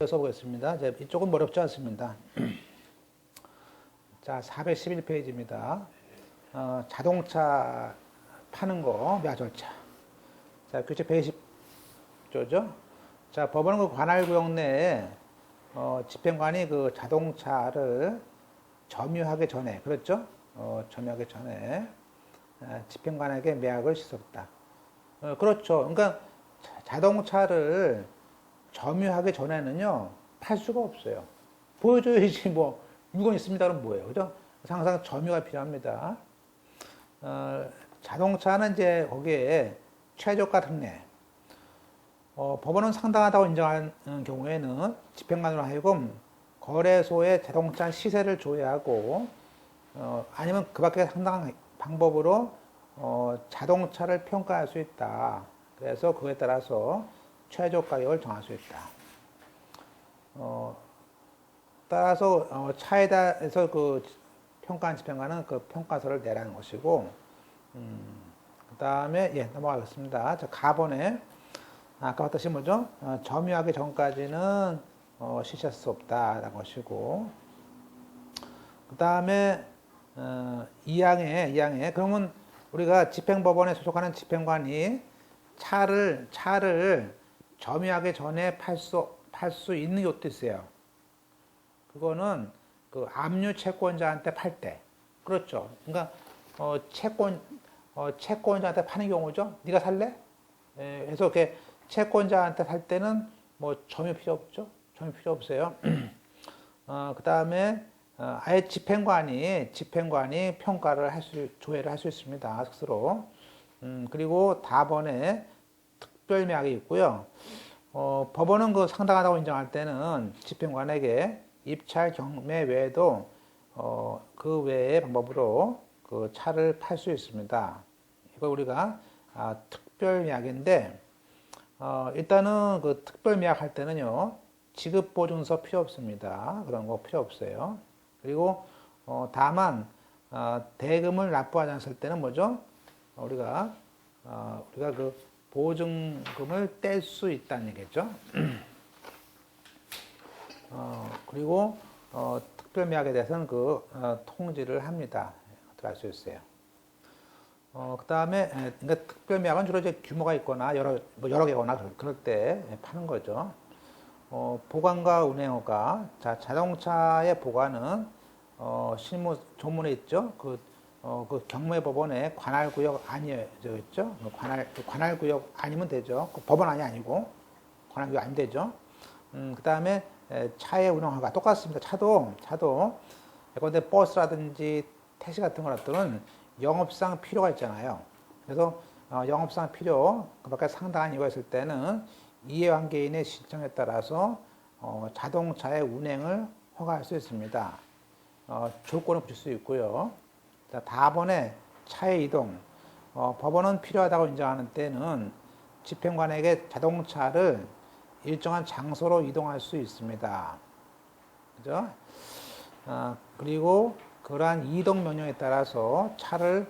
써보겠습니다. 조금 어렵지 않습니다. 자, 411페이지입니다. 자동차 파는 거, 매화절차. 자, 교체 120조죠. 자, 법원은 그 관할구역 내에 집행관이 그 자동차를 점유하기 전에, 그렇죠? 점유하기 전에 집행관에게 매각을 시켰다. 그렇죠. 그러니까 자동차를 점유하기 전에는요, 팔 수가 없어요. 보여줘야지, 뭐, 물건 있습니다. 그럼 뭐예요? 그죠? 항상 점유가 필요합니다. 자동차는 이제 거기에 최저가 특례. 법원은 상당하다고 인정하는 경우에는 집행관으로 하여금 거래소의 자동차 시세를 조회하고, 아니면 그 밖에 상당한 방법으로 자동차를 평가할 수 있다. 그래서 그에 따라서 최저 가격을 정할 수 있다. 따라서 차에 대해서 그 평가한 집행관은 그 평가서를 내라는 것이고, 그 다음에 넘어가겠습니다. 자, 가번에 아까 봤듯이 뭐죠? 점유하기 전까지는 실시할 수 없다라는 것이고, 그 다음에 2항에 그러면 우리가 집행법원에 소속하는 집행관이 차를 점유하기 전에 팔 수 있는 것도 있어요. 그거는 그 압류 채권자한테 팔 때. 그렇죠. 그러니까 채권자한테 파는 경우죠. 네가 살래? 그래서 이렇게 채권자한테 살 때는 뭐 점유 필요 없죠. 점유 필요 없어요. 그 다음에 아예 집행관이 평가를 조회를 할 수 있습니다. 스스로. 그리고 다번에 특별매각이 있고요. 법원은 그 상당하다고 인정할 때는 집행관에게 입찰 경매 외에도 그 외의 방법으로 그 차를 팔 수 있습니다. 이걸 우리가 특별매각인데 일단은 그 특별매각 할 때는요, 지급보증서 필요 없습니다. 그런 거 필요 없어요. 그리고 다만 대금을 납부하지 않을 때는 뭐죠? 우리가 그 보증금을 뗄 수 있다는 얘기죠. 그리고 특별매각에 대해서는 그 통지를 합니다. 들어갈 수 있어요. 그 다음에 그러니까 특별매각은 주로 이제 규모가 있거나 여러 개거나 그럴 때 파는 거죠. 보관과 운행허가. 자, 자동차의 보관은 실무 조문에 있죠. 그 경매법원의 관할구역 아니죠, 있죠. 관할구역 아니면 되죠. 그 법원 아니고 관할구역 아니면 되죠. 그 다음에 차의 운행허가 똑같습니다. 차도 예컨대 버스라든지 택시 같은 것들은 영업상 필요가 있잖아요. 그래서 영업상 필요, 그 밖에 상당한 이유가 있을 때는 이해관계인의 신청에 따라서 자동차의 운행을 허가할 수 있습니다. 조건을 붙일 수 있고요. 자, 다번에 차의 이동. 법원은 필요하다고 인정하는 때는 집행관에게 자동차를 일정한 장소로 이동할 수 있습니다. 그죠? 그리고 그러한 이동 명령에 따라서 차를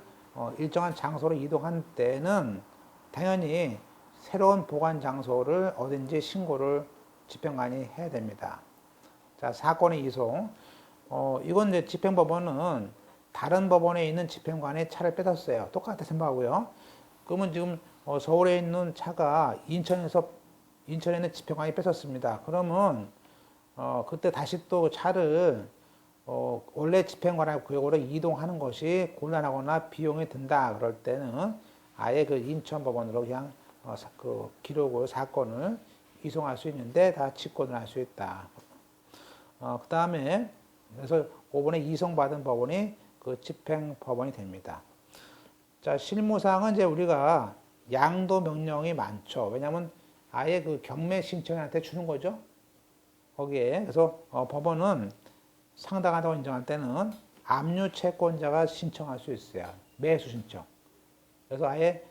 일정한 장소로 이동한 때는 당연히 새로운 보관 장소를 어딘지 신고를 집행관이 해야 됩니다. 자, 사건의 이송. 이건 이제 집행법원은 다른 법원에 있는 집행관이 차를 뺏었어요. 똑같은 생각하고요. 그러면 지금 서울에 있는 차가 인천에 있는 집행관이 뺏었습니다. 그러면 그때 다시 또 차를 원래 집행관의 구역으로 이동하는 것이 곤란하거나 비용이 든다. 그럴 때는 아예 그 인천법원으로 그냥 그 기록을 사건을 이송할 수 있는데 다 직권을 할 수 있다. 그 다음에 그래서 5번에 이송받은 법원이 그 집행법원이 됩니다. 자, 실무상은 이제 우리가 양도 명령이 많죠. 왜냐하면 아예 그 경매 신청한테 주는 거죠. 거기에. 그래서 법원은 상당하다고 인정할 때는 압류 채권자가 신청할 수 있어요. 매수 신청. 그래서 아예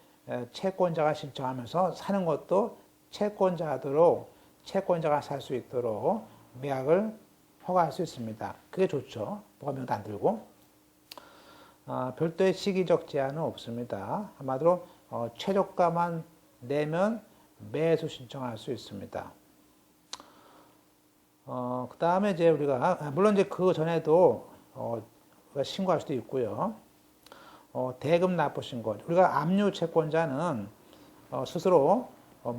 채권자가 신청하면서 사는 것도 채권자가 살 수 있도록 매각을 허가할 수 있습니다. 그게 좋죠. 보관명도 안 들고. 별도의 시기적 제한은 없습니다. 한마디로 최저가만 내면 매수 신청할 수 있습니다. 그 다음에 이제 우리가, 물론 이제 그 전에도, 우리가 신고할 수도 있고요. 대금 납부 신고. 우리가 압류 채권자는 스스로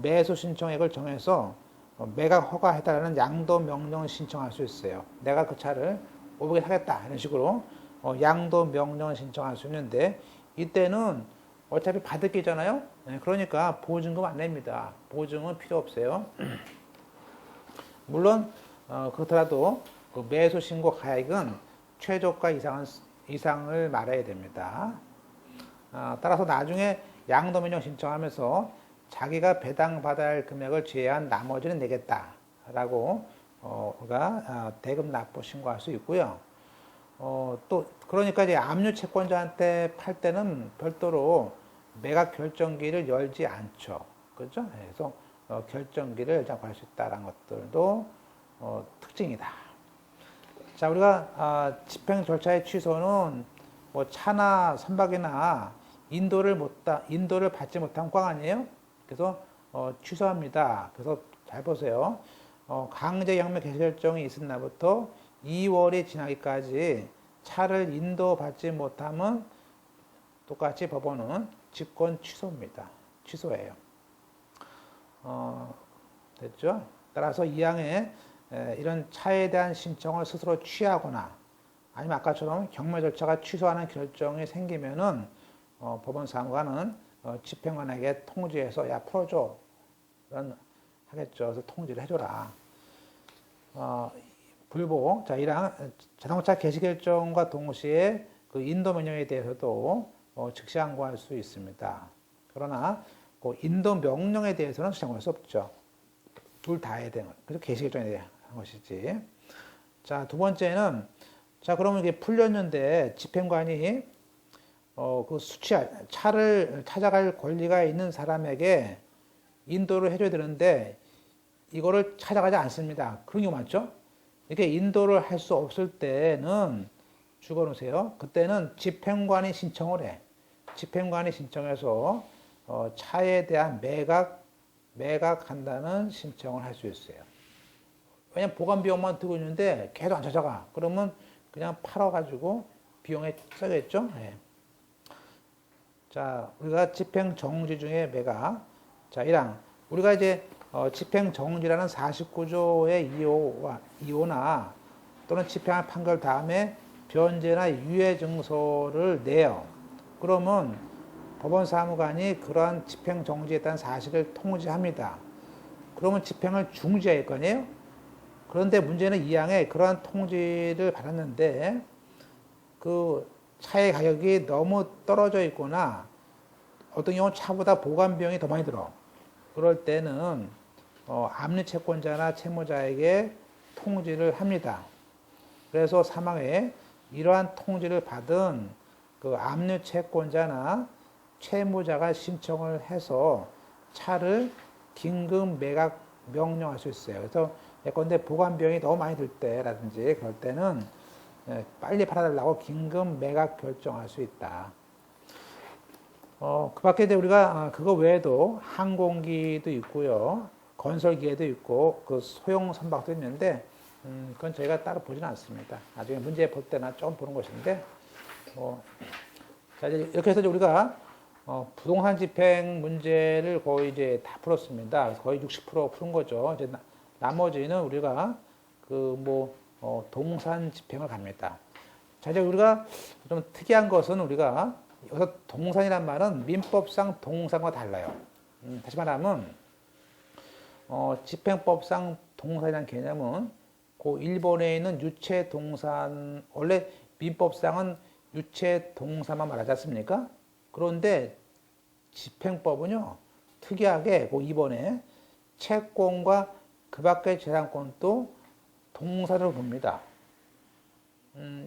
매수 신청액을 정해서 매각 허가해달라는 양도 명령을 신청할 수 있어요. 내가 그 차를 500에 사겠다. 이런 식으로 양도 명령을 신청할 수 있는데, 이때는 어차피 받을 게잖아요. 그러니까 보증금 안 냅니다. 보증은 필요 없어요. 물론 그렇더라도 그 매수 신고 가액은 최저가 이상을 말해야 됩니다. 따라서 나중에 양도명령 신청하면서 자기가 배당받아야 할 금액을 제외한 나머지는 내겠다라고 우리가 대금 납부 신고할 수 있고요. 또 그러니까 이제 압류 채권자한테 팔 때는 별도로 매각 결정기를 열지 않죠. 그렇죠? 그래서 결정기를 잡할 수 있다는 것들도 특징이다. 자, 우리가 집행 절차의 취소는 뭐 차나 선박이나 인도를 받지 못한 꽝 아니에요? 그래서 취소합니다. 그래서 잘 보세요. 강제경매 개시 결정이 있은 날부터 2월이 지나기까지 차를 인도받지 못하면 똑같이 법원은 직권 취소입니다. 취소예요. 됐죠? 따라서 이항에 이런 차에 대한 신청을 스스로 취하거나 아니면 아까처럼 경매 절차가 취소하는 결정이 생기면은 법원 사무관은 집행관에게 통지해서 야 풀어줘 이런 하겠죠. 그래서 통지를 해줘라. 불복. 자, 이랑 자동차 개시 결정과 동시에 그 인도 명령에 대해서도 즉시 항고할 수 있습니다. 그러나 그 인도 명령에 대해서는 즉시 항고할 수 없죠. 둘 다 해야 되는 거예요. 그래서 개시 결정에 대한 것이지. 자, 두 번째는 자, 그러면 이게 풀렸는데 집행관이 그 차를 찾아갈 권리가 있는 사람에게 인도를 해줘야 되는데 이거를 찾아가지 않습니다. 그런 경우 많죠? 이렇게 인도를 할 수 없을 때는 적어놓으세요. 그때는 집행관이 신청을 해. 집행관이 신청해서 차에 대한 매각한다는 신청을 할 수 있어요. 왜냐면 보관 비용만 들고 있는데 계속 안 찾아가. 그러면 그냥 팔아가지고 비용에 써야겠죠? 네. 자, 우리가 집행 정지 중에 매각. 자, 1항. 우리가 이제 집행 정지라는 49조의 2호나 또는 집행한 판결 다음에 변제나 유예 증서를 내요. 그러면 법원 사무관이 그러한 집행 정지에 따른 사실을 통지합니다. 그러면 집행을 중지할 거 아니에요? 그런데 문제는 2항에 그러한 통지를 받았는데 그 차의 가격이 너무 떨어져 있거나 어떤 경우는 차보다 보관 비용이 더 많이 들어. 그럴 때는 압류 채권자나 채무자에게 통지를 합니다. 그래서 사망에 이러한 통지를 받은 그 압류 채권자나 채무자가 신청을 해서 차를 긴급 매각 명령할 수 있어요. 그래서 예컨대 보관 비용이 너무 많이 들 때라든지 그럴 때는 빨리 팔아달라고 긴급 매각 결정할 수 있다. 그 밖에 우리가 그거 외에도 항공기도 있고요. 건설기계도 있고 그 소형 선박도 있는데 그건 저희가 따로 보지는 않습니다. 나중에 문제 볼 때나 좀 보는 것인데 자, 이제 이렇게 해서 우리가 부동산 집행 문제를 거의 이제 다 풀었습니다. 거의 60% 푸는 거죠. 이제 나머지는 우리가 동산 집행을 갑니다. 자, 이제 우리가 좀 특이한 것은 우리가 여기서 동산이란 말은 민법상 동산과 달라요. 다시 말하면 집행법상 동산이라는 개념은 그 일본에 있는 유체 동산, 원래 민법상은 유체 동산만 말하지 않습니까? 그런데 집행법은요, 특이하게 그 이번에 채권과 그 밖의 재산권도 동산으로 봅니다.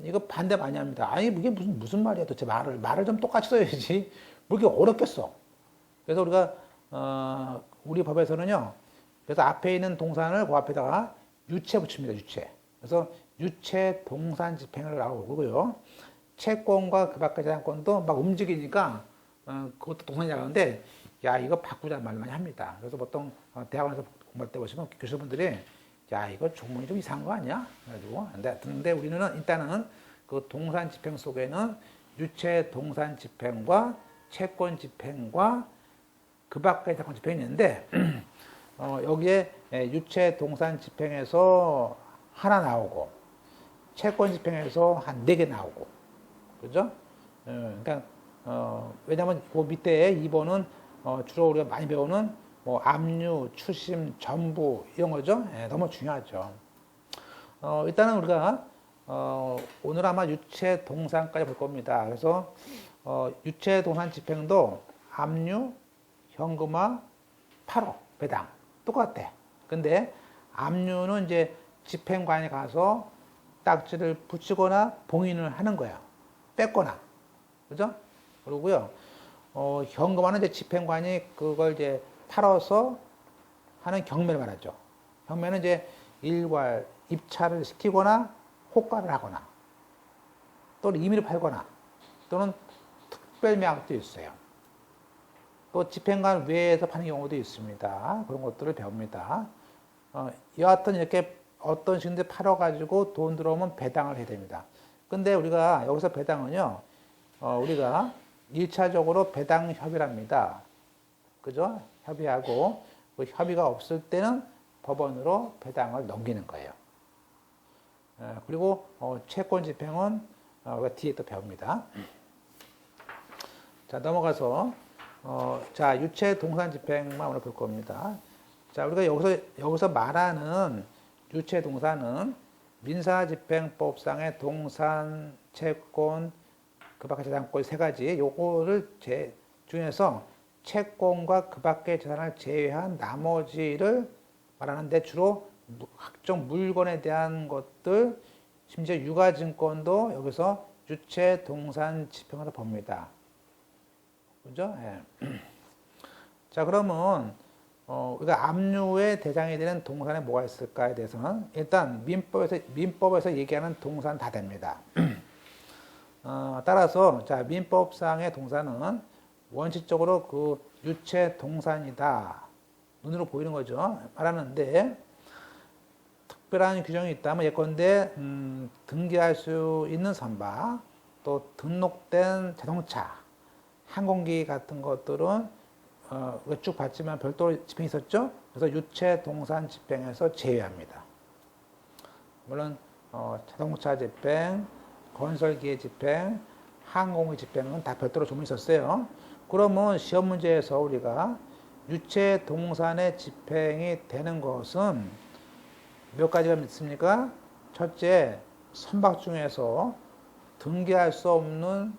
이거 반대 많이 합니다. 아니, 이게 무슨 말이야 도대체 말을 좀 똑같이 써야지. 뭐 이렇게 어렵겠어. 그래서 우리가, 우리 법에서는요, 그래서 앞에 있는 동산을 그 앞에다가 유체 붙입니다, 유체. 그래서 유체 동산 집행을 나오고요. 채권과 그 밖의 재산권도 막 움직이니까, 그것도 동산이 나가는데, 야, 이거 바꾸자는 말을 많이 합니다. 그래서 보통 대학원에서 공부할 때 보시면 교수분들이 야, 이거 조문이 좀 이상한 거 아니야? 그래가지고. 근데 우리는 일단은 그 동산 집행 속에는 유체 동산 집행과 채권 집행과 그 밖의 채권 집행이 있는데, 여기에 유체 동산 집행에서 하나 나오고, 채권 집행에서 한 4개 나오고, 그죠? 그러니까, 왜냐면 그 밑에 2번은 주로 우리가 많이 배우는 뭐 압류, 추심, 전부 이런 거죠. 너무 중요하죠. 일단은 우리가 오늘 아마 유체 동산까지 볼 겁니다. 그래서 유체 동산 집행도 압류, 현금화, 8호, 배당 똑같대. 근데 압류는 이제 집행관에 가서 딱지를 붙이거나 봉인을 하는 거야. 뺐거나. 그죠? 그러고요. 현금화는 이제 집행관이 그걸 이제 팔아서 하는 경매를 말하죠. 경매는 이제 일괄 입찰을 시키거나 호가를 하거나 또는 임의로 팔거나 또는 특별 매각도 있어요. 또 집행관 외에서 파는 경우도 있습니다. 그런 것들을 배웁니다. 여하튼 이렇게 어떤 식인데 팔아가지고 돈 들어오면 배당을 해야 됩니다. 근데 우리가 여기서 배당은요, 우리가 1차적으로 배당 협의랍니다. 그죠? 협의하고 그 협의가 없을 때는 법원으로 배당을 넘기는 거예요. 그리고 채권 집행은 뒤에 또 배웁니다. 자, 넘어가서 자, 유체 동산 집행만 오늘 볼 겁니다. 자, 우리가 여기서 말하는 유체 동산은 민사집행법상의 동산, 채권, 그 밖의 재산권 3가지 요거를 중에서 채권과 그 밖의 재산을 제외한 나머지를 말하는데 주로 각종 물건에 대한 것들, 심지어 유가증권도 여기서 유체 동산 집행으로 봅니다. 그죠? 예. 자, 그러면 우리가 압류의 대상이 되는 동산에 뭐가 있을까에 대해서는 일단 민법에서 얘기하는 동산 다 됩니다. 따라서 자, 민법상의 동산은 원칙적으로 그 유체 동산이다. 눈으로 보이는 거죠. 말하는데 특별한 규정이 있다면 예컨대 등기할 수 있는 선박, 또 등록된 자동차, 항공기 같은 것들은 쭉 봤지만 별도로 집행이 있었죠. 그래서 유체 동산 집행에서 제외합니다. 물론 자동차 집행, 건설기의 집행, 항공기 집행은 다 별도로 조문이 있었어요. 그러면 시험 문제에서 우리가 유체 동산의 집행이 되는 것은 몇 가지가 있습니까? 첫째, 선박 중에서 등기할 수 없는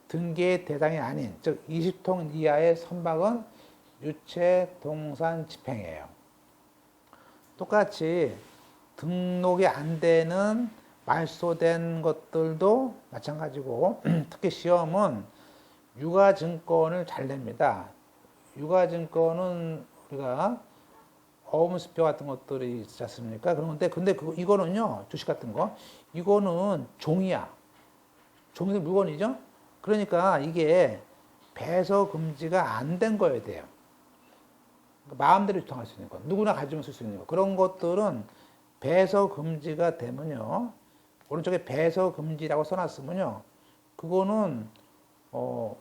등기의 대상이 아닌, 즉 20톤 이하의 선박은 유체 동산 집행이에요. 똑같이 등록이 안 되는 말소된 것들도 마찬가지고 특히 시험은 유가증권을 잘 냅니다. 유가증권은 우리가 어음수표 같은 것들이 있지 않습니까? 그런데 근데 이거는요, 주식 같은 거 이거는 종이야. 종이는 물건이죠. 그러니까 이게 배서 금지가 안 된 거여야 돼요. 마음대로 유통할 수 있는 거, 누구나 가지면 쓸 수 있는 거. 그런 것들은 배서 금지가 되면요, 오른쪽에 배서 금지라고 써놨으면요, 그거는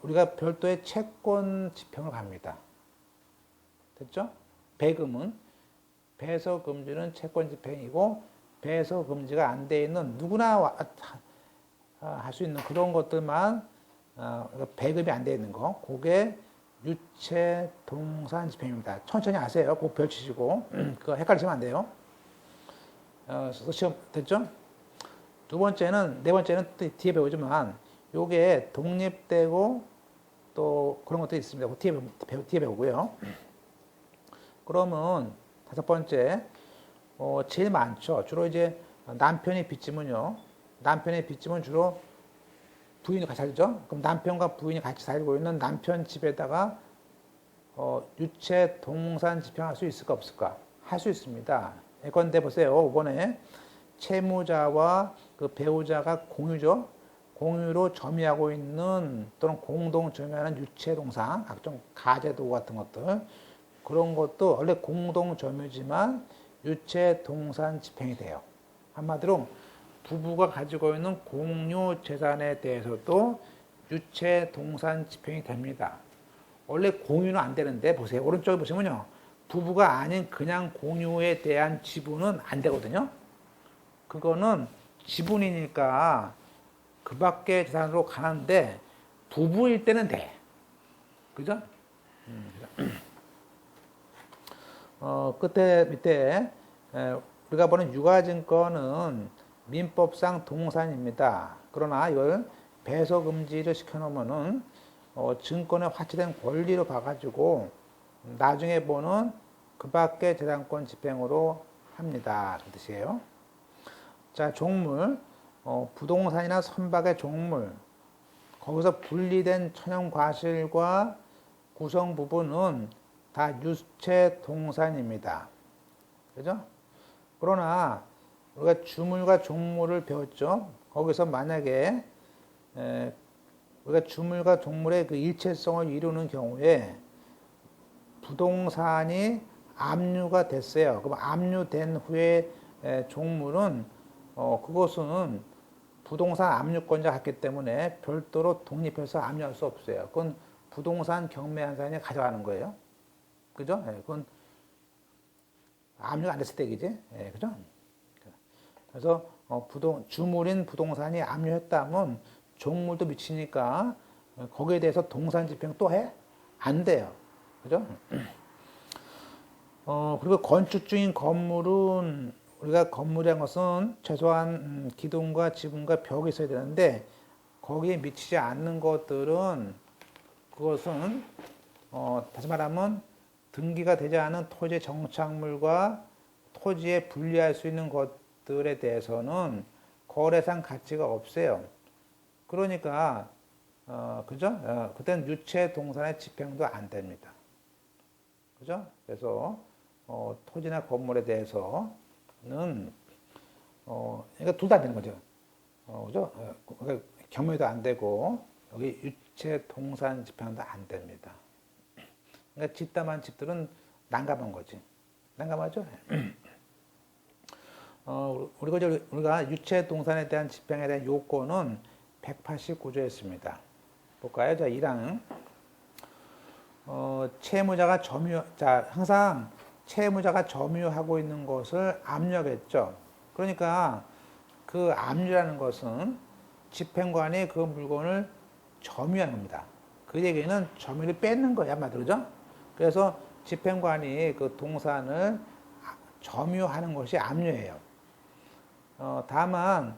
우리가 별도의 채권 집행을 갑니다. 됐죠? 배금은 배서 금지는 채권 집행이고 배서 금지가 안 돼 있는 누구나 할 수 있는 그런 것들만 배급이 안 돼 있는 거, 그게 유체 동산 집행입니다. 천천히 아세요. 꼭 별치시고 그거 헷갈리시면 안 돼요. 시험 됐죠? 네 번째는 또 뒤에 배우지만 요게 독립되고 또 그런 것도 있습니다. 뒤에 배우고요. 그러면 5번째, 제일 많죠. 주로 이제 남편이 빚지면요. 남편의 빚지면 주로 부인이 같이 살죠. 그럼 남편과 부인이 같이 살고 있는 남편 집에다가 유체 동산 집행할 수 있을까 없을까? 할 수 있습니다. 예컨대 보세요. 이번에 채무자와 그 배우자가 공유죠. 공유로 점유하고 있는 또는 공동 점유하는 유체 동산, 각종 가재도 같은 것들, 그런 것도 원래 공동 점유지만 유체 동산 집행이 돼요. 한마디로 부부가 가지고 있는 공유 재산에 대해서도 유체 동산 집행이 됩니다. 원래 공유는 안 되는데 보세요. 오른쪽에 보시면요. 부부가 아닌 그냥 공유에 대한 지분은 안 되거든요. 그거는 지분이니까 그 밖의 재산으로 가는데 부부일 때는 돼. 그죠? 끝에 밑에 우리가 보는 유가증권은 민법상 동산입니다. 그러나 이걸 배소금지를 시켜놓으면은 증권에 화치된 권리로 봐가지고 나중에 보는 그 밖의 재산권 집행으로 합니다. 그 뜻이에요. 자, 종물, 부동산이나 선박의 종물, 거기서 분리된 천연과실과 구성 부분은 다 유체 동산입니다. 그죠? 그러나 우리가 주물과 종물을 배웠죠. 거기서 만약에 우리가 주물과 종물의 그 일체성을 이루는 경우에 부동산이 압류가 됐어요. 그럼 압류된 후에 종물은 그것은 부동산 압류권자 같기 때문에 별도로 독립해서 압류할 수 없어요. 그건 부동산 경매한 사람이 가져가는 거예요. 그죠? 그건 압류가 안 됐을 때 얘기지. 그죠? 그래서 주물인 부동산이 압류했다면 종물도 미치니까 거기에 대해서 동산 집행 또 해? 안 돼요. 그죠? 그리고 건축 중인 건물은 우리가 건물이라는 것은 최소한 기둥과 지붕과 벽이 있어야 되는데 거기에 미치지 않는 것들은 그것은 다시 말하면 등기가 되지 않은 토지 정착물과 토지에 분리할 수 있는 것들에 대해서는 거래상 가치가 없어요. 그러니까 그죠? 그때는 유체 동산의 집행도 안 됩니다. 그죠? 그래서 토지나 건물에 대해서는 그러니까 둘 다 안 되는 거죠. 그죠? 그러니까 경매도 안 되고 여기 유체 동산 집행도 안 됩니다. 그러니까 집담한 집들은 난감한 거지. 난감하죠? 우리가 유체 동산에 대한 집행에 대한 요건은 189조에 있습니다. 볼까요? 자, 1항. 채무자가 항상 채무자가 점유하고 있는 것을 압류하겠죠. 그러니까 그 압류라는 것은 집행관이 그 물건을 점유하는 겁니다. 그 얘기는 점유를 뺏는 거야, 한마디로죠. 그래서 집행관이 그 동산을 점유하는 것이 압류예요. 다만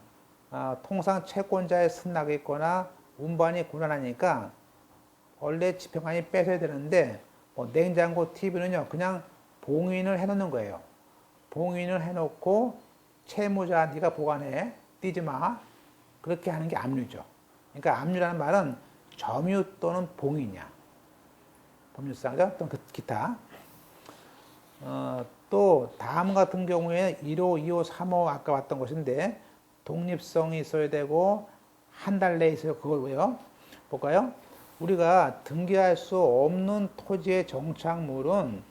통상 채권자의 승낙이 있거나 운반이 곤란하니까 원래 집행관이 뺏어야 되는데 냉장고, TV는요 그냥 봉인을 해놓는 거예요. 봉인을 해놓고 채무자 네가 보관해, 띄지 마. 그렇게 하는 게 압류죠. 그러니까 압류라는 말은 점유 또는 봉인이야. 법률상이죠. 또 기타. 또 다음 같은 경우에 1호, 2호, 3호 아까 봤던 것인데 독립성이 있어야 되고 한 달 내에 있어요. 그걸 왜요? 볼까요? 우리가 등기할 수 없는 토지의 정착물은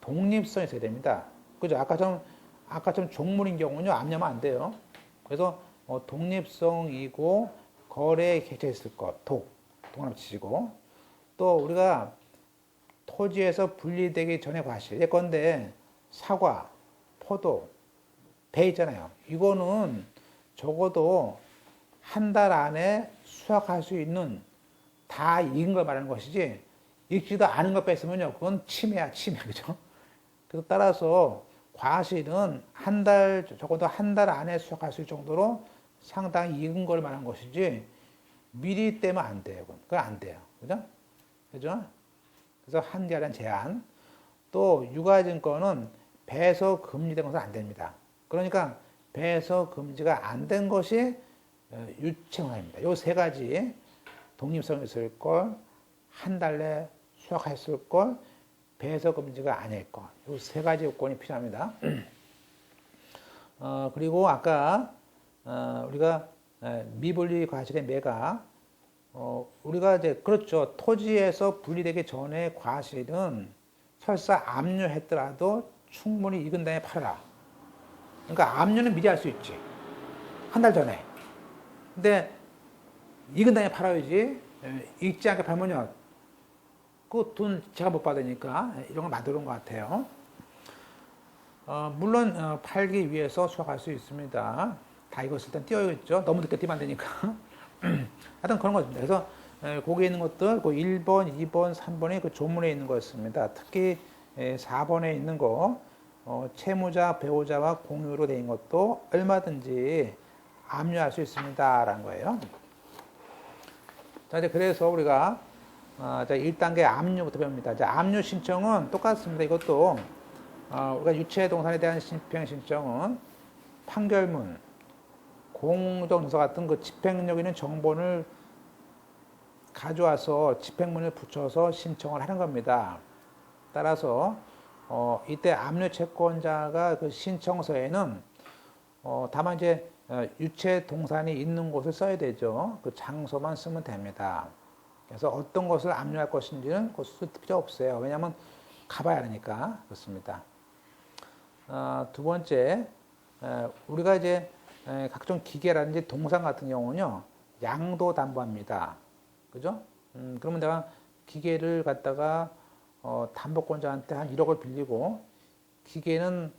독립성이 있어야 됩니다. 그죠? 아까처럼 종물인 경우는요, 압류하면 안 돼요. 그래서 독립성이고 거래에 객체 있을 것, 동합치시고 또 우리가 토지에서 분리되기 전에 과실. 예컨대 사과, 포도, 배 있잖아요. 이거는 적어도 한 달 안에 수확할 수 있는 다 익은 걸 말하는 것이지 익지도 않은 걸 뺐으면요. 그건 침해야, 침해. 그죠? 그래서 따라서 과실은 적어도 한 달 안에 수확할 수 있을 정도로 상당히 익은 걸 말하는 것이지 미리 떼면 안 돼요. 그건 안 돼요. 그죠? 그죠? 그래서 한계라는 제한. 또 유가증권은 배서 금지된 것은 안 됩니다. 그러니까 배서 금지가 안 된 것이 유체화입니다. 요 세 가지 독립성이 있을 걸, 한 달 내 수확했을 걸, 배서 금지가 아닐 것. 요 세 가지 요건이 필요합니다. 그리고 아까 우리가 미분리 과실의 매각 우리가 이제 토지에서 분리되기 전에 과실은 설사 압류했더라도 충분히 익은 다음에 팔아라. 그러니까 압류는 미리 할 수 있지. 한 달 전에. 근데 익은 다음에 팔아야지. 익지 않게 팔면요. 그 돈 제가 못 받으니까 이런 걸 만들어 놓은 것 같아요. 물론 팔기 위해서 수확할 수 있습니다. 다 익었을 땐 띄어야겠죠. 너무 늦게 띄면 안 되니까. 하여튼 그런 거입니다. 그래서 거기에 있는 것들, 그 1번, 2번, 3번의 그 조문에 있는 거였습니다. 특히 4번에 있는 거, 채무자, 배우자와 공유로 된 것도 얼마든지 압류할 수 있습니다. 라는 거예요. 자, 이제 그래서 우리가, 자, 1단계 압류부터 배웁니다. 자, 압류 신청은 똑같습니다. 이것도, 우리가 유체 동산에 대한 집행 신청은 판결문, 공정증서 같은 그 집행력 있는 정보를 가져와서 집행문을 붙여서 신청을 하는 겁니다. 따라서 이때 압류 채권자가 그 신청서에는 다만 이제 유체 동산이 있는 곳을 써야 되죠. 그 장소만 쓰면 됩니다. 그래서 어떤 것을 압류할 것인지는 그 쓸 필요 없어요. 왜냐하면 가봐야 하니까 그렇습니다. 두 번째, 우리가 이제 각종 기계라든지 동산 같은 경우는요, 양도 담보합니다. 그죠? 그러면 내가 기계를 갖다가 담보권자한테 한 1억을 빌리고 기계는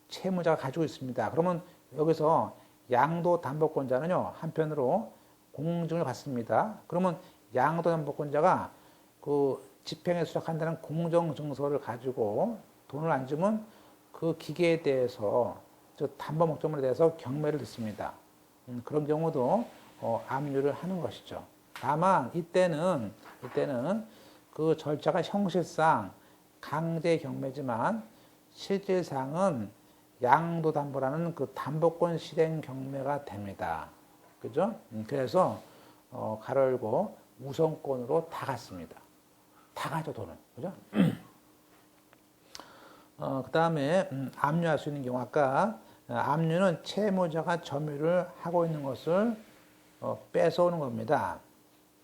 채무자가 가지고 있습니다. 그러면 여기서 양도 담보권자는요, 한편으로 공증을 받습니다. 그러면 양도 담보권자가 그 집행에 수락한다는 공정증서를 가지고 돈을 안 주면 그 기계에 대해서 저 담보 목적물에 대해서 경매를 듣습니다. 그런 경우도 압류를 하는 것이죠. 다만 이때는 그 절차가 형식상 강제 경매지만 실질상은 양도담보라는 그 담보권 실행 경매가 됩니다. 그죠? 그래서 가로 열고 우선권으로 다 갔습니다. 다 가죠, 돈은. 그죠? 그 다음에 압류할 수 있는 경우 아까 압류는 채무자가 점유를 하고 있는 것을 뺏어오는 겁니다.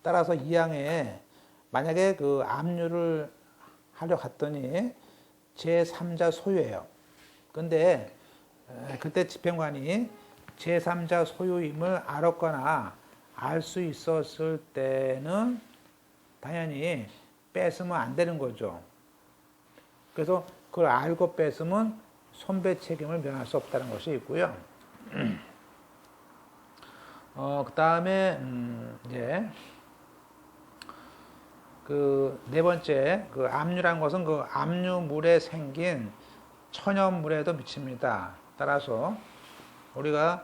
따라서 이 항에 만약에 그 압류를 하려 갔더니 제3자 소유예요. 근데 그때 집행관이 제3자 소유임을 알았거나 알 수 있었을 때는 당연히 뺏으면 안 되는 거죠. 그래서 그걸 알고 뺏으면 손배 책임을 면할 수 없다는 것이 있고요. 그 다음에 이제 그 네 번째 그 압류라는 것은 그 압류물에 생긴 천연물에도 미칩니다. 따라서 우리가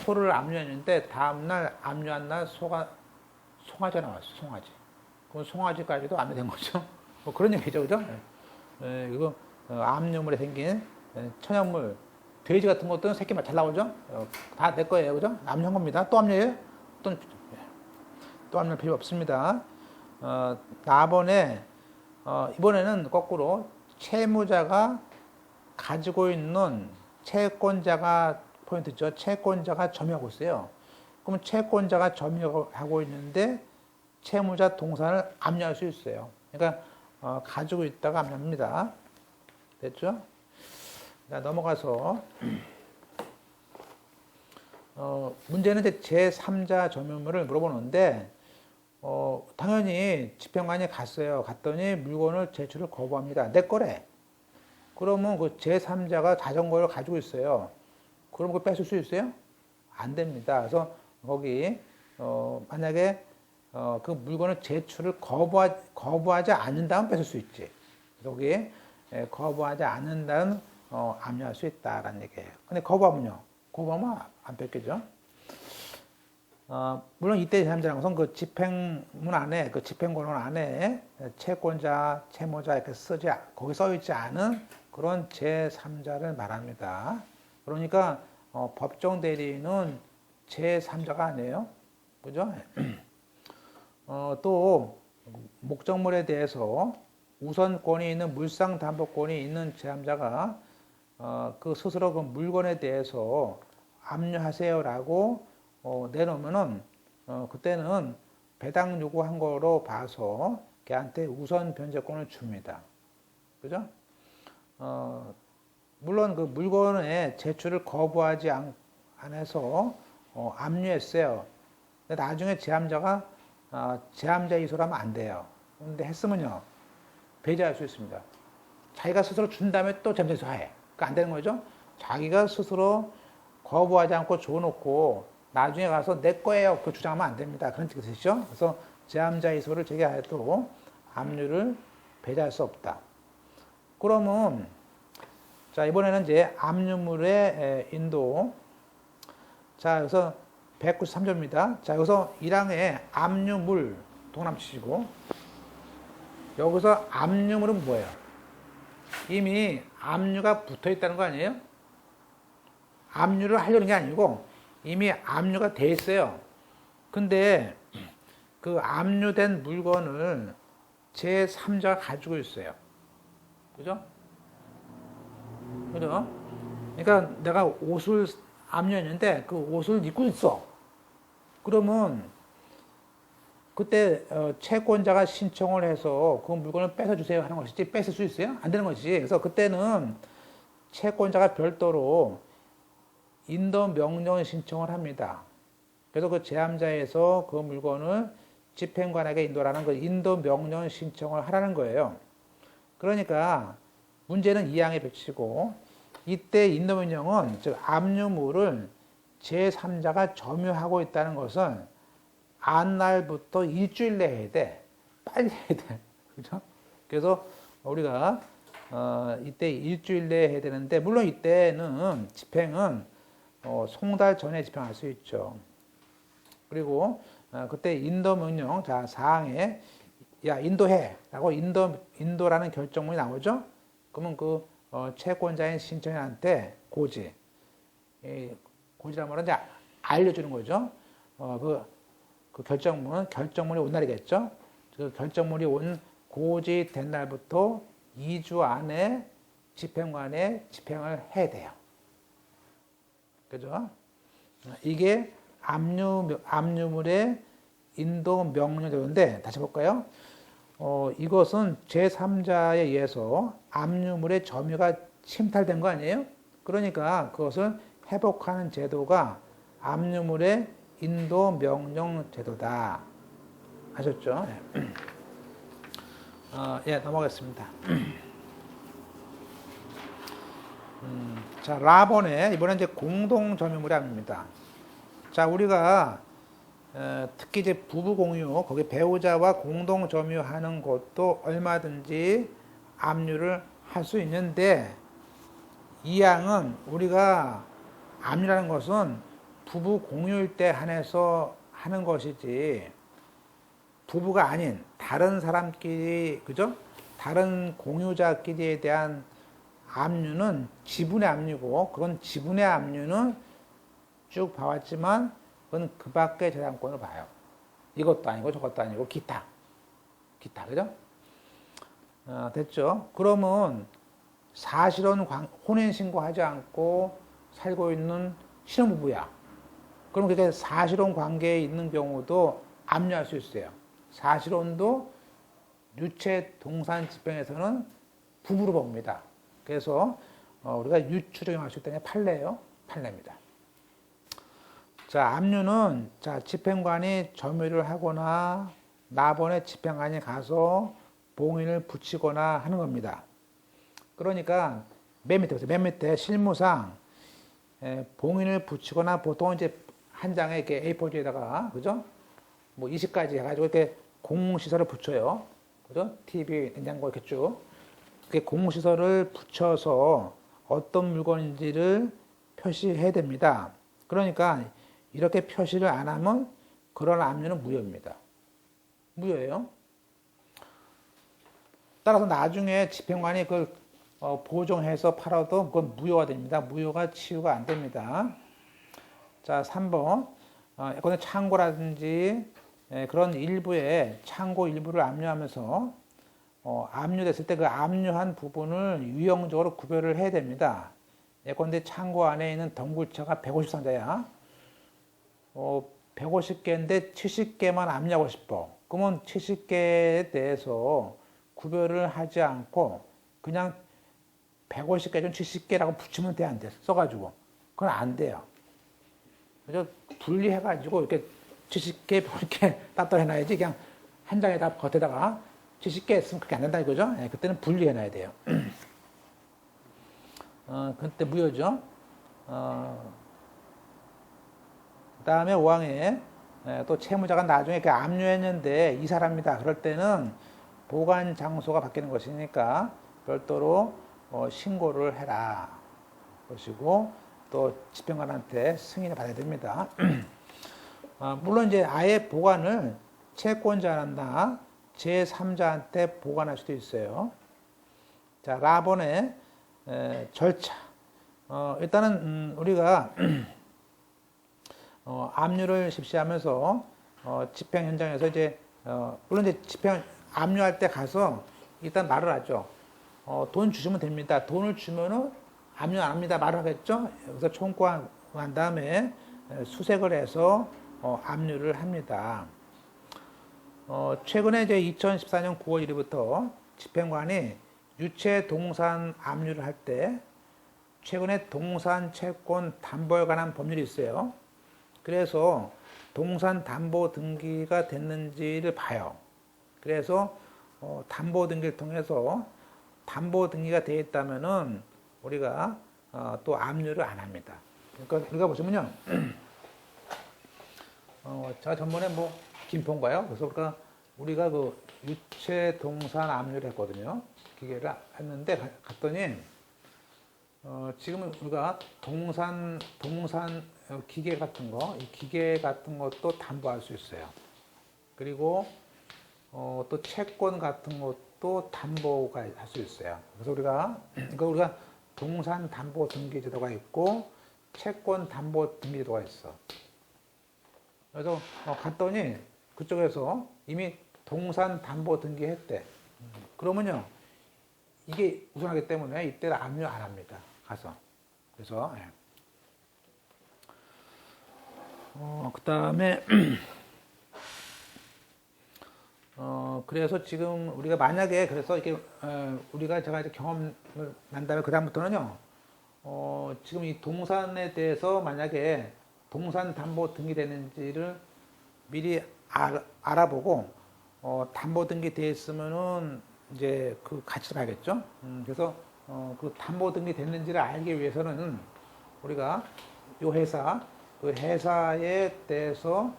소를 압류했는데 다음날 압류한 날 송아지가 나왔어. 송아지. 그럼 송아지까지도 압류된 거죠. 뭐 그런 얘기죠, 그죠? 이거 압류물에 생긴 천연물, 돼지 같은 것도 새끼만 잘 나오죠? 다 내 거예요, 그죠? 압류한 겁니다. 또 압류해요? 또 압류 필요 없습니다. 4번에 이번에는 거꾸로 채무자가 가지고 있는 채권자가 포인트죠. 채권자가 점유하고 있어요. 그러면 채권자가 점유하고 있는데 채무자 동산을 압류할 수 있어요. 그러니까 가지고 있다가 압류합니다. 됐죠? 자, 넘어가서 문제는 이제 제3자 점유물을 물어보는데 당연히 집행관이 갔어요. 갔더니 물건을 제출을 거부합니다. 내 거래. 그러면 그 제3자가 자전거를 가지고 있어요. 그럼 그거 뺏을 수 있어요? 안 됩니다. 그래서 거기 만약에 그 물건을 제출을 거부하지 않는다면 뺏을 수 있지. 여기 거부하지 않는다는 압류할 수 있다라는 얘기예요. 근데 거부하면요? 거부하면 안 뺏기죠. 물론 이때 제3자라는 것은 그 집행문 안에, 그 집행권원 안에 채권자, 채무자 이렇게 거기 써있지 않은 그런 제3자를 말합니다. 그러니까 법정 대리인은 제3자가 아니에요. 그죠? 또 목적물에 대해서 우선권이 있는 물상담보권이 있는 제3자가 그 스스로 그 물건에 대해서 압류하세요라고 내놓으면은 그때는 배당 요구한 거로 봐서 걔한테 우선 변제권을 줍니다. 그죠? 물론 그 물건의 제출을 거부하지 않아서 압류했어요. 근데 나중에 제함자가 제함자 이소를 하면 안 돼요. 근데 했으면요, 배제할 수 있습니다. 자기가 스스로 준 다음에 또 제함자 이소하해. 그러니까 안 되는 거죠. 자기가 스스로 거부하지 않고 줘놓고 나중에 가서 내 거예요, 그 주장하면 안 됩니다. 그런 뜻이죠. 그래서 제함자 이소를 제기해도 압류를 배제할 수 없다. 그러면 자, 이번에는 이제 압류물의 인도. 자, 여기서 193조입니다. 자, 여기서 1항에 압류물 동그라미 치시고, 여기서 압류물은 뭐예요? 이미 압류가 붙어 있다는 거 아니에요? 압류를 하려는 게 아니고 이미 압류가 돼 있어요. 근데 그 압류된 물건을 제3자가 가지고 있어요. 그죠? 그죠? 그러니까 내가 옷을 압류했는데 그 옷을 입고 있어. 그러면 그때 채권자가 신청을 해서 그 물건을 뺏어주세요 하는 것이지, 뺏을 수 있어요? 안 되는 것이지. 그래서 그때는 채권자가 별도로 인도 명령 신청을 합니다. 그래서 그 제함자에서 그 물건을 집행관에게 인도라는 그 인도 명령 신청을 하라는 거예요. 그러니까 문제는 2항에 펼치고, 이때 인도 명령은 즉 압류물을 제3자가 점유하고 있다는 것은 안날부터 일주일 내에 해야 돼. 빨리 해야 돼. 그죠? 그래서 우리가 이때 일주일 내에 해야 되는데, 물론 이때는 집행은 송달 전에 집행할 수 있죠. 그리고 그때 인도 명령, 자, 4항에 야, 인도해 라고 인도라는 결정문이 나오죠. 그러면 그 채권자인 신청인한테 고지란 말은 이제 알려주는 거죠. 그 결정문이 온 날이겠죠. 그 결정문이 온 고지된 날부터 2주 안에 집행관에 집행을 해야 돼요. 그죠? 이게 압류물의 인도 명령제도인데, 다시 볼까요? 이것은 제3자에 의해서 압류물의 점유가 침탈된 거 아니에요? 그러니까 그것을 회복하는 제도가 압류물의 인도 명령 제도다. 아셨죠? 예, 넘어가겠습니다. 자, 라본에 이번엔 이제 공동 점유물이 압류입니다. 자, 우리가 특히 이제 부부 공유, 거기 배우자와 공동 점유하는 것도 얼마든지 압류를 할 수 있는데, 이 항은 우리가 압류라는 것은 부부 공유일 때 한해서 하는 것이지, 부부가 아닌 다른 사람끼리, 그죠? 다른 공유자끼리에 대한 압류는 지분의 압류고, 그건 지분의 압류는 쭉 봐왔지만 그건 그 밖의 재산권을 봐요. 이것도 아니고 저것도 아니고 기타, 그죠? 됐죠? 그러면 사실은 혼인신고하지 않고 살고 있는 신혼부부야. 그럼 그게 사실혼 관계에 있는 경우도 압류할 수 있어요. 사실혼도 유체 동산 집행에서는 부부로 봅니다. 그래서 우리가 유추 적용할 수 있다는 판례예요. 판례입니다. 자, 압류는 자, 집행관이 점유를 하거나 나번에 집행관이 가서 봉인을 붙이거나 하는 겁니다. 그러니까 맨 밑에 보세요. 맨 밑에 실무상 봉인을 붙이거나, 보통 이제 한 장에 이렇게 A4지에다가, 그죠? 뭐 20가지 해가지고 이렇게 공시설을 붙여요. 그죠? TV, 냉장고 이렇게 쭉. 그게 공시설을 붙여서 어떤 물건인지를 표시해야 됩니다. 그러니까 이렇게 표시를 안 하면 그런 압류는 무효입니다. 무효예요. 따라서 나중에 집행관이 그걸 보정해서 팔아도 그건 무효가 됩니다. 무효가 치유가 안 됩니다. 자, 3번. 예컨대 창고라든지 그런 일부에 창고 일부를 압류하면서 압류됐을 때 그 압류한 부분을 유형적으로 구별을 해야 됩니다. 예컨대 창고 안에 있는 덩굴차가 150상자야. 150개인데 70개만 압류하고 싶어. 그러면 70개에 대해서 구별을 하지 않고 그냥 150개 중 70개라고 붙이면 돼, 안 돼? 써가지고. 그건 안 돼요. 그래서 분리해가지고 이렇게 70개, 100개 따로 해놔야지 그냥 한 장에다 겉에다가 70개 했으면 그렇게 안 된다 이거죠? 네, 그때는 분리해놔야 돼요. 그때 무효죠. 그 다음에 5항에 또 채무자가 나중에 그 압류했는데 이사랍니다. 그럴 때는 보관 장소가 바뀌는 것이니까 별도로 신고를 해라. 그러시고 또 집행관한테 승인을 받아야 됩니다. 물론 이제 아예 보관을 채권자나 제3자한테 보관할 수도 있어요. 자, 라본의 절차. 일단은 우리가 압류를 실시하면서 집행 현장에서 이제 물론 이제 집행 압류할 때 가서 일단 말을 하죠. 돈 주시면 됩니다. 돈을 주면은 압류 안 합니다. 말을 하겠죠. 그래서 청구한 다음에 수색을 해서 압류를 합니다. 최근에 이제 2014년 9월 1일부터 집행관이 유체 동산 압류를 할 때 최근에 동산 채권 담보에 관한 법률이 있어요. 그래서 동산 담보 등기가 됐는지를 봐요. 그래서 담보 등기를 통해서 담보 등기가 되어 있다면은 우리가 또 압류를 안 합니다. 그러니까 우리가 보시면요, 제가 전번에 뭐 김포인가요? 그래서 우리가 그 유체 동산 압류를 했거든요. 기계를 했는데 갔더니 지금은 우리가 동산 기계 같은 거, 이 기계 같은 것도 담보할 수 있어요. 그리고 또 채권 같은 것도 담보가 할 수 있어요. 그래서 우리가 동산 담보 등기 제도가 있고 채권 담보 등기 제도가 있어. 그래서 갔더니 그쪽에서 이미 동산 담보 등기 했대. 그러면요, 이게 우선하기 때문에 이때는 압류 안 합니다. 가서. 그래서 그 다음에 그래서 지금 우리가 만약에 그래서 이렇게 우리가 제가 이제 경험을 난 다음에 그 다음부터는요, 지금 이 동산에 대해서 만약에 동산 담보 등기되는지를 미리 알아보고 담보 등기 돼 있으면은 이제 그 같이 가야겠죠. 그래서 그 담보 등기 됐는지를 알기 위해서는 우리가 요 회사 그 회사에 대해서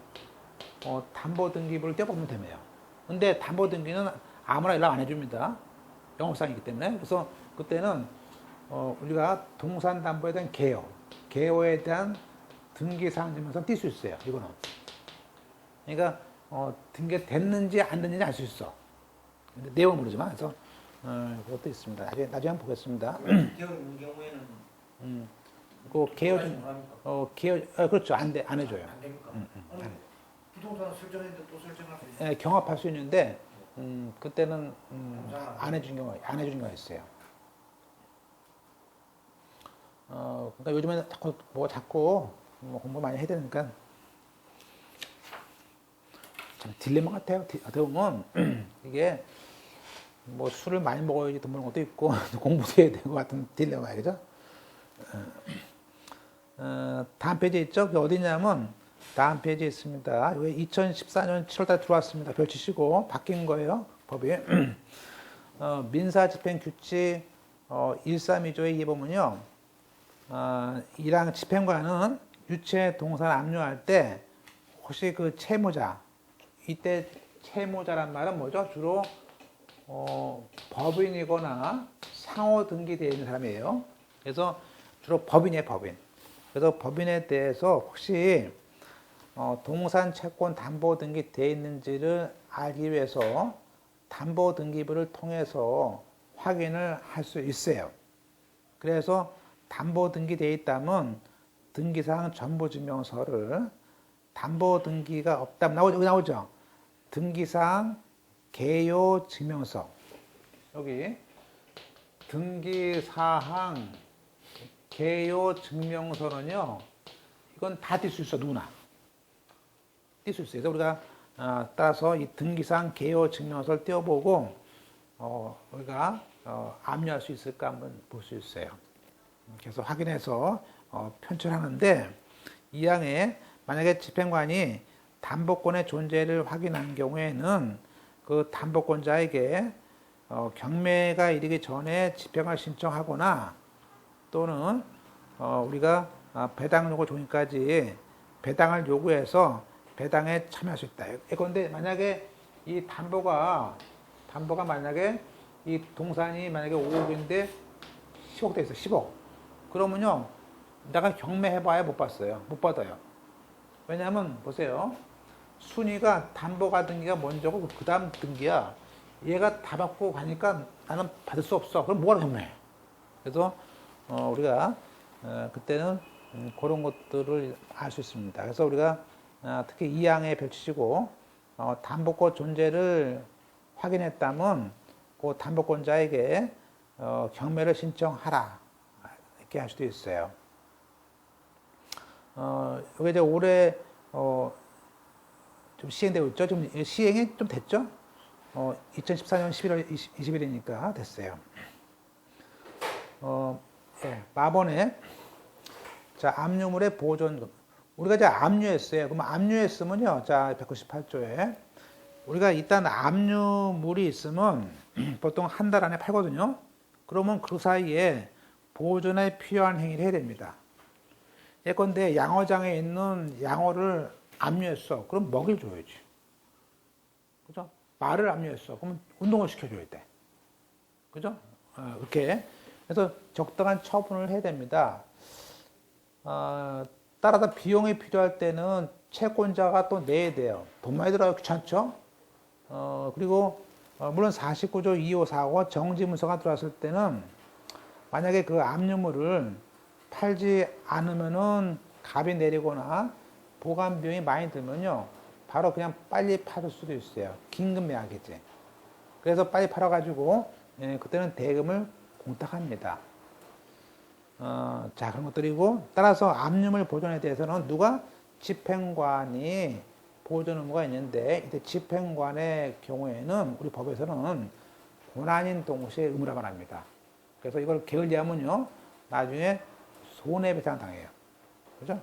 담보 등기부를 떼어보면 되네요. 근데 담보 등기는 아무나 연락 안 해줍니다. 영업상이기 때문에. 그래서 그때는 우리가 동산 담보에 대한 개요에 대한 등기사항 증명서 띌 수 있어요. 이거는. 그러니까 등기 됐는지 안 됐는지 알 수 있어. 근데 내용은 모르지만 그래서 그것도 있습니다. 나중에 한번 보겠습니다. 개요인 경우에는 그 그렇죠. 안 해줘요. 안 됩니까? 아니, 부동산을 설정했는데 또 설정할 수 있어요. 예, 경합할 수 있는데 그때는 안 해주는 경우가 있어요. 그러니까 요즘에는 자꾸 공부 많이 해야 되니까 참 딜레마 같아요. 어떻게 보면 이게 뭐 술을 많이 먹어야지 돈 버는 것도 있고 공부도 해야 되고 같은 딜레마예요, 그죠? 다음 페이지에 있죠? 그게 어디냐면 다음 페이지에 있습니다. 이게 2014년 7월달에 들어왔습니다. 별 치시고 바뀐 거예요, 법이. 민사집행규칙 132조에 이에 보면요, 이랑 집행관은 유체 동산 압류할 때 혹시 그 채무자, 이때 채무자란 말은 뭐죠? 주로 법인이거나 상호 등기되어 있는 사람이에요. 그래서 주로 법인이에요, 법인. 그래서 법인에 대해서 혹시 동산 채권 담보 등기 되어 있는지를 알기 위해서 담보 등기부를 통해서 확인을 할 수 있어요. 그래서 담보 등기되어 있다면 등기사항 전부증명서를 담보 등기가 없다면 여기 나오죠. 등기사항 개요 증명서. 여기 등기사항 개요 증명서는요, 이건 다 띌 수 있어, 누구나. 띌 수 있어요. 그래서 우리가 따라서 이 등기사항 개요 증명서를 띄워보고 우리가 압류할 수 있을까 한번 볼 수 있어요. 그래서 확인해서 편철하는데 이 항에 만약에 집행관이 담보권의 존재를 확인한 경우에는 그 담보권자에게 경매가 이르기 전에 집행을 신청하거나 또는 우리가 배당 요구 종이까지 배당을 요구해서 배당에 참여할 수 있다. 그런데 만약에 이 담보가 만약에 이 동산이 만약에 5억인데 10억 돼 있어. 10억. 그러면요. 내가 경매해봐야 못 봤어요. 못 받아요. 왜냐하면 보세요. 순위가 담보가 등기가 먼저고 그 다음 등기야. 얘가 다 받고 가니까 나는 받을 수 없어. 그럼 뭐하러 경매해? 그래서 우리가 그때는 그런 것들을 알 수 있습니다. 그래서 우리가 특히 이 항에 펼치시고 담보권 존재를 확인했다면 그 담보권자에게 경매를 신청하라 이렇게 할 수도 있어요. 이게 이제 올해 좀 시행되고 있죠. 좀 시행이 좀 됐죠. 2014년 11월 20일이니까 됐어요. 예, 마번에 자 압류물의 보존금. 우리가 이제 압류했어요. 그럼 압류했으면요. 자 198조에 우리가 일단 압류물이 있으면 보통 한 달 안에 팔거든요. 그러면 그 사이에 보존에 필요한 행위를 해야 됩니다. 예컨대 양어장에 있는 양어를 압류했어. 그럼 먹일 줘야지. 그죠? 말을 압류했어. 그러면 운동을 시켜줘야 돼. 그죠? 이렇게. 그래서 적당한 처분을 해야 됩니다. 따라서 비용이 필요할 때는 채권자가 또 내야 돼요. 돈 많이 들어요. 귀찮죠? 그리고 물론 49조 254호 정지문서가 들어왔을 때는 만약에 그 압류물을 팔지 않으면은 값이 내리거나 보관 비용이 많이 들면요. 바로 그냥 빨리 팔을 수도 있어요. 긴급 매각이지. 그래서 빨리 팔아가지고 그때는 대금을 공탁합니다. 자 그런 것들이고 따라서 압류물 보존에 대해서는 누가 집행관이 보존 의무가 있는데 이때 집행관의 경우에는 우리 법에서는 권한인 동시에 의무라고 합니다. 그래서 이걸 게을리하면요 나중에 손해배상 당해요. 그죠?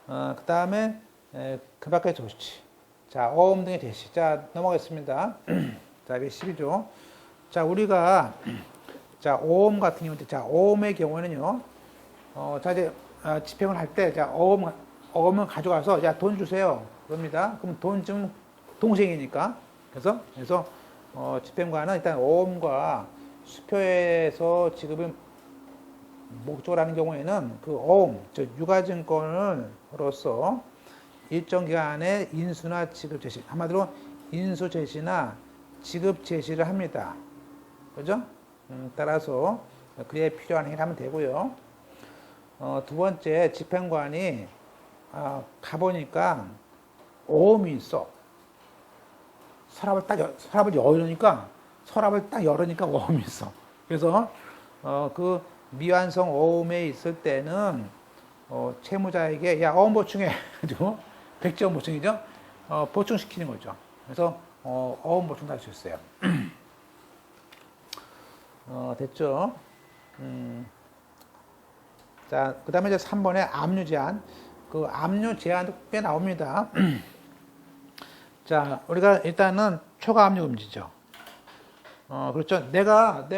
그 다음에 그 밖의 조치. 자 어음 등의 제시. 자 넘어가겠습니다. 자 이게 12조. 자 우리가 자 어음 같은 경우는 자 어음의 경우에는요. 자 이제 집행을 할 때 자 어음을 가져가서 야 돈 주세요. 그럽니다. 그럼 돈 좀 동생이니까. 그래서 집행관은 일단 어음과 수표에서 지급을 목적을 하는 경우에는 그 어음, 즉 유가증권으로서 일정 기간에 인수나 지급 제시, 한마디로 인수 제시나 지급 제시를 합니다. 그죠? 따라서 그에 필요한 행위를 하면 되고요. 두 번째, 집행관이 가보니까 어음이 있어. 서랍을 열으니까 어음이 있어. 그래서 그 미완성 어음에 있을 때는 채무자에게 야 어음 보충해 가지고 100점 보충이죠. 보충시키는 거죠. 그래서 어음 보충도 할 수 있어요. 됐죠? 자, 그 다음에 이제 3번에 압류 제한. 그 압류 제한도 꽤 나옵니다. 자, 우리가 일단은 초과 압류 금지죠. 그렇죠. 내가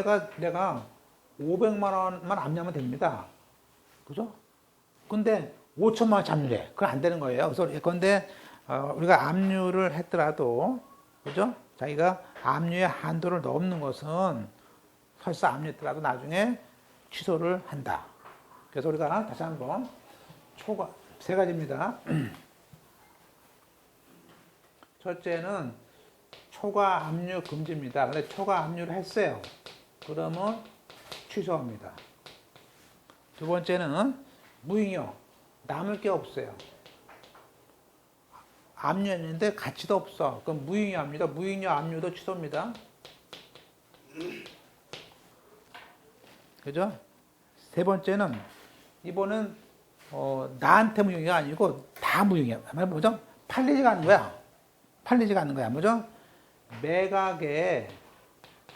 500만 원만 압류하면 됩니다. 그죠? 근데 5천만 원 압류해. 그건 안 되는 거예요. 그래서 예컨대 우리가 압류를 했더라도 그죠? 자기가 압류의 한도를 넘는 것은 설사 압류했더라도 나중에 취소를 한다. 그래서 우리가 다시 한번 초과 세 가지입니다. 첫째는 초과 압류 금지입니다. 근데 초과 압류를 했어요. 그러면 취소합니다. 두 번째는 무잉여. 남을 게 없어요. 압류했는데 가치도 없어. 그럼 무잉여 합니다. 무잉여 압류도 취소입니다. 그죠? 세 번째는 이번은 나한테 무용이 아니고 다 무용이야. 뭐죠? 팔리지가 않는 거야. 뭐죠? 매각에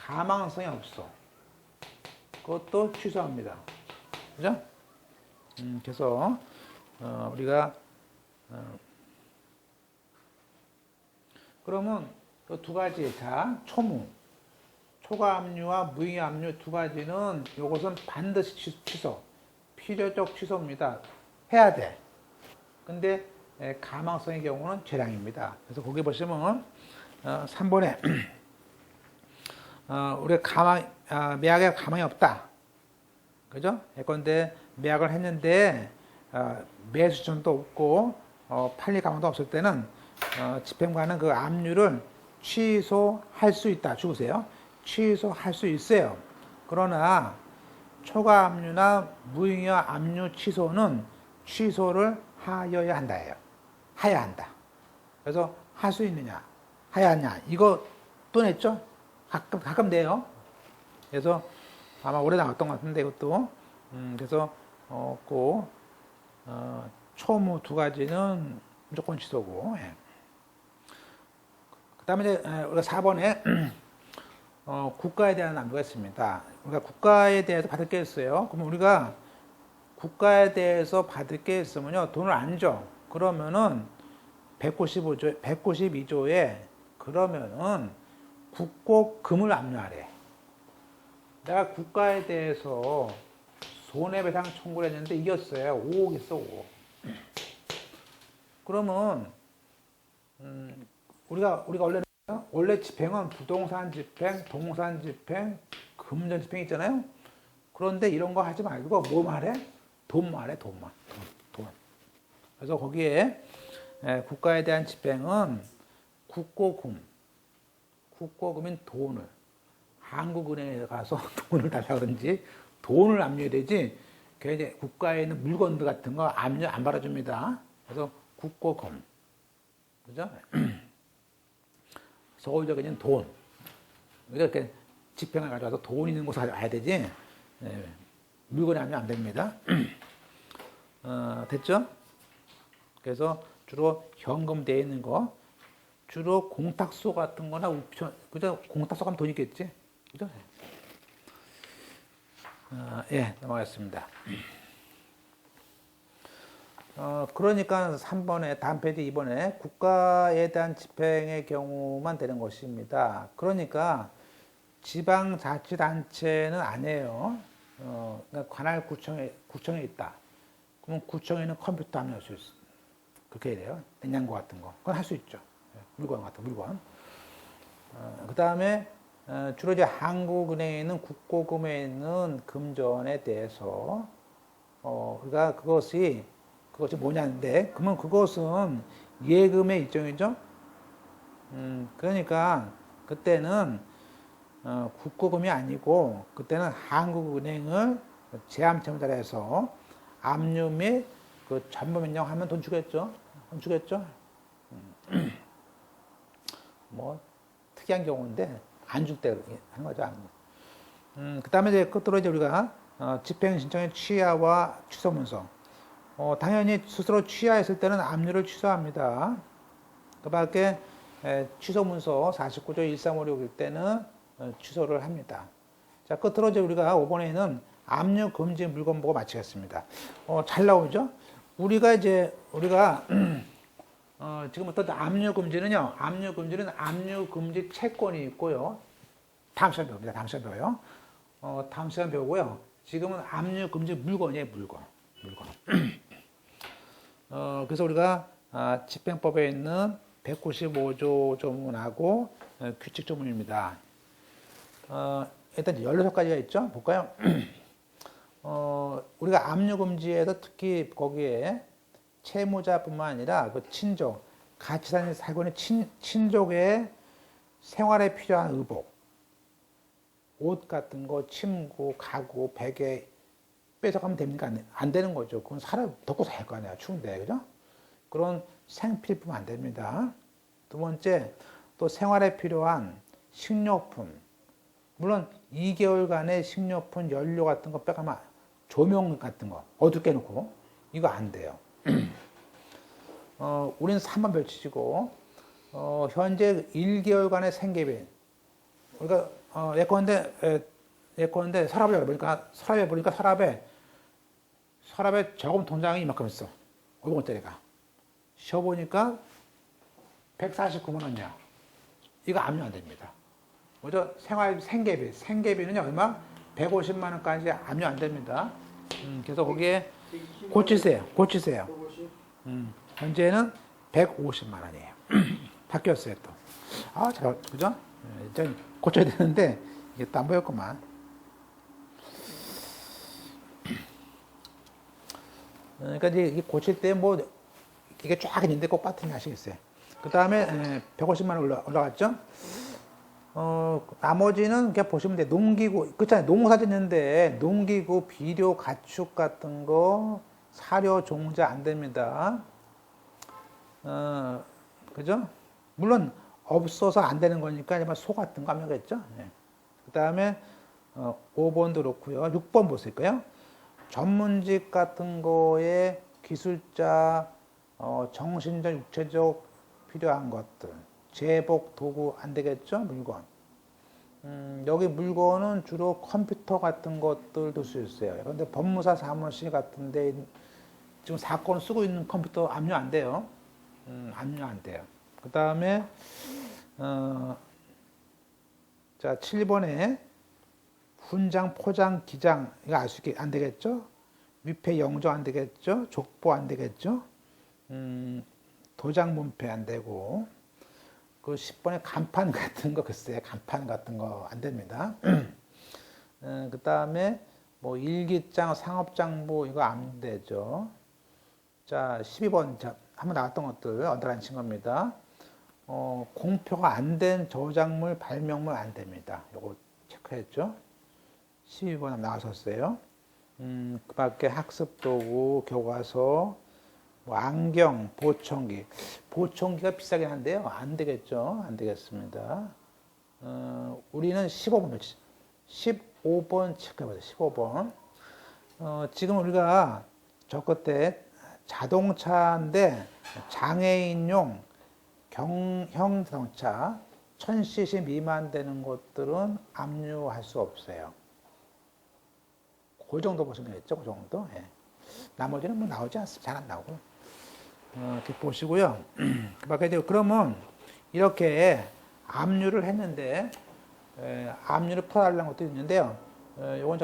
가망성이 없어. 그것도 취소합니다. 그죠? 그래서 우리가 그러면 그 두 가지, 자, 초무, 초과 압류와 무의 압류 두 가지는 요것은 반드시 취소, 필요적 취소입니다. 해야 돼. 근데 가망성의 경우는 재량입니다. 그래서 거기 보시면 3번에 우리가 매각에 가망이 없다. 그죠? 예컨대 매각을 했는데 매수점도 없고 팔릴 가망도 없을 때는 집행관은 그 압류를 취소할 수 있다. 죽으세요. 취소할 수 있어요. 그러나 초과 압류나 무잉여 압류 취소는 취소를 하여야 한다예요. 해야 한다. 그래서 할 수 있느냐, 해야 하냐, 이거 또 냈죠? 가끔 내요. 그래서 아마 올해 나왔던 것 같은데 이것도 그래서 초무 두 가지는 무조건 취소고. 예. 그 다음에 이제 우리가 4번에 국가에 대한 압류가 있습니다. 우리가 국가에 대해서 받을 게 있어요. 그럼 우리가 국가에 대해서 받을 게 있으면요, 돈을 안 줘. 그러면은 192조에 그러면은 국고금을 압류하래. 내가 국가에 대해서 손해배상 청구를 했는데 이겼어요. 5억 있어, 5억. 그러면 우리가 원래 집행은 부동산 집행, 동산 집행, 금전 집행 있잖아요. 그런데 이런 거 하지 말고 뭐 말해? 돈 말해, 돈. 그래서 거기에 국가에 대한 집행은 국고금인 돈을 한국은행에 가서 돈을 달라 그런지 돈을 압류해야 되지. 이제 국가에 있는 물건들 같은 거 압류 안 받아줍니다. 그래서 국고금, 그죠? 서울적인 돈. 이렇게 집행을 가져와서 돈 있는 곳에 가야 되지. 물건이 압류 안 됩니다. 됐죠? 그래서 주로 현금 되어 있는 거, 주로 공탁소 같은 거나 옵션, 그죠? 공탁소 가면 돈 있겠지? 그죠? 예, 넘어가겠습니다. 그러니까 3번에, 다음 페이지 2번에 국가에 대한 집행의 경우만 되는 것입니다. 그러니까 지방자치단체는 아니에요. 그러니까 관할 구청에 있다. 그러면 구청에는 컴퓨터 압류할 수 있어. 그렇게 해야 돼요. 냉장고 같은 거. 그건 할 수 있죠. 물건 같은 물건. 그 다음에 주로 이제 한국은행에 있는 국고금에 있는 금전에 대해서 우리가 그것이 뭐냐인데, 그러면 그것은 예금의 일종이죠. 그러니까 그때는 국고금이 아니고 그때는 한국은행을 제함채무자로 해서 압류 및 그 전부 면역하면 돈 주겠죠. 돈 주겠죠. 뭐 특이한 경우인데 안 줄 때 하는 거죠. 그 다음에 이제 끝으로 이제 우리가 집행 신청의 취하와 취소 문서. 당연히 스스로 취하했을 때는 압류를 취소합니다. 그 밖에 취소 문서 49조 1356일 때는 취소를 합니다. 자, 끝으로 이제 우리가 5번에는 압류 금지 물건 보고 마치겠습니다. 잘 나오죠? 우리가 지금부터 압류 금지는 압류 금지 채권이 있고요. 다음 시간 배웁니다. 다음 시간 배워요. 다음 시간 배우고요. 지금은 압류 금지 물건이에요, 물건. 그래서 우리가 집행법에 있는 195조 조문하고 규칙 조문입니다. 일단 16가지가 있죠. 볼까요? 우리가 압류 금지에도 특히 거기에 채무자뿐만 아니라 그 친족, 같이 살고 있는 친족의 생활에 필요한 의복, 옷 같은 거, 침구, 가구, 베개 뺏어가면 됩니까? 안 되는 거죠. 그건 덮고 살 거 아니야. 추운데, 그죠? 그런 생필품 안 됩니다. 두 번째, 또 생활에 필요한 식료품. 물론 2개월간의 식료품, 연료 같은 거 빼가면 조명 같은 거 어둡게 해놓고 이거 안 돼요. 우리는 3번 별치시고 현재 1개월간의 생계비. 우리가 예컨대 서랍에 저금 통장이 이만큼 있어. 500원짜리가. 쉬어보니까 149만 원이야. 이거 압류 안 됩니다. 먼저 생계비는요, 얼마? 150만 원까지 압류 안 됩니다. 그래서 거기에 고치세요. 현재는 150만 원이에요. 바뀌었어요, 또. 제가, 그죠? 이제 고쳐야 되는데, 이게 또 안 보였구만. 그러니까 이제 고칠 때 이게 쫙 있는데 꼭 빠뜨리면 아시겠어요. 그 다음에 150만 원 올라갔죠? 나머지는 그냥 보시면 돼요. 농기구, 그렇잖아요. 농사 짓는데 농기구, 비료, 가축 같은 거, 사료, 종자 안 됩니다. 그죠? 물론 없어서 안 되는 거니까 소 같은 거 하면 겠죠. 그 다음에 5번도 그렇고요. 6번 보실까요? 전문직 같은 거에 기술자, 정신적, 육체적 필요한 것들, 제복, 도구 안 되겠죠? 물건. 여기 물건은 주로 컴퓨터 같은 것들도 쓸 수 있어요. 그런데 법무사 사무실 같은데 지금 사건 쓰고 있는 컴퓨터 압류 안 돼요. 압류 안 돼요. 그 다음에 자 7번에 훈장, 포장, 기장 이거 알 수 있게 안 되겠죠? 위패, 영조 안 되겠죠? 족보 안 되겠죠? 도장, 문패 안 되고 그 10번에 간판 같은 거 글쎄 간판 같은 거 안 됩니다. 그 다음에 뭐 일기장, 상업장부 이거 안 되죠. 자 12번 한번 나왔던 것들 언더라인 친 겁니다. 공표가 안 된 저작물, 발명물 안 됩니다. 요거 체크했죠. 12번 나왔었어요. 그 밖에 학습도구, 교과서, 뭐 안경, 보청기. 보청기가 비싸긴 한데요. 안 되겠죠. 안 되겠습니다. 우리는 15번 체크해보세요. 15번. 지금 우리가 저 끝에 자동차인데 장애인용 경형 자동차 1000cc 미만 되는 것들은 압류할 수 없어요. 그 정도 보시면 되겠죠. 그 정도. 예. 나머지는 뭐 나오지 않습니다. 잘 안 나오고. 이렇게 보시고요. 그러면 이렇게 압류를 했는데, 압류를 풀어달라는 것도 있는데요. 이건